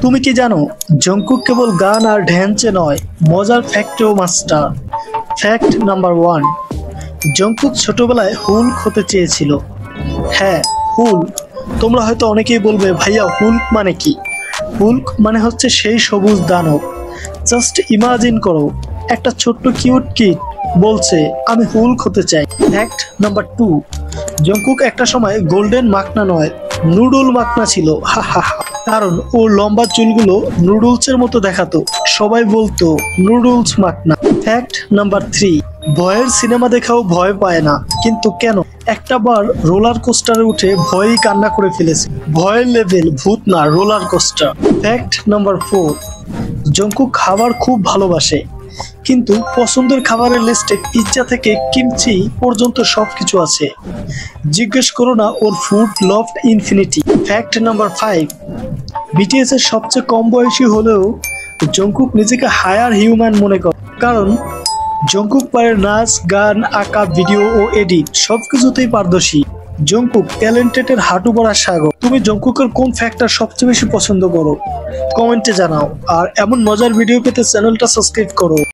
তুমি কি জানো জংকুক কেবল গান আর ড্যান্সে নয়, মজার ফ্যাক্টেও মাস্টার। ফ্যাক্ট নাম্বার 1, জংকুক ছোটবেলায় হুলক হতে চেয়েছিল। হ্যাঁ, হুলক। তোমরা হয়তো অনেকেই বলবে, ভাইয়া হুলক মানে কি? হুলক মানে হচ্ছে সেই সবুজ দানব। জাস্ট ইমাজিন করো, একটা ছোট্ট কিউট কিড বলছে আমি হুলক হতে চাই। ফ্যাক্ট নাম্বার 2, জংকুক একটা সময় গোল্ডেন মাখনা নয়, নুডল মাখনা ছিল। হা হা হা। কারণ ওর লম্বা চুলগুলো নুডলসের মতো দেখাতো, সবাই বলতো নুডলস মাখনা। ফ্যাক্ট নাম্বার 3, ভয়ের সিনেমা দেখাও ভয় পায় না, কিন্তু কেন? একটা বার রোলার কোস্টারে উঠে ভয়েই কান্না করে ফেলেছে। ভয়ের লেভেল ভূত না, roller coaster. Fact number 4, Jungkook খাবার খুব ভালোবাসে, কিন্তু পছন্দের খাবারের লিস্টে পিৎজা থেকে কিমচি পর্যন্ত সবকিছু আছে। জিজ্ঞেস করো না ওর ফুড লাভ ইনফিনিটি। ফ্যাক্ট নাম্বার 5, বিটিএস এর সবচেয়ে কম বয়সী হলেও জংকুক নিজেকে হায়ার হিউম্যান মনে করে, কারণ জংকুক পারে নাচ, গান, আঁকা, ভিডিও ও এডিট সবকিছুতেই পারদর্শী। জংকুক ট্যালেন্টেডের হাঁটু পড়া সাগর। তুমি জংকুকের কোন ফ্যাক্টর সবচেয়ে বেশি পছন্দ করো? কমেন্টে জানাও। আর এমন মজার ভিডিও পেতে চ্যানেলটা সাবস্ক্রাইব করো।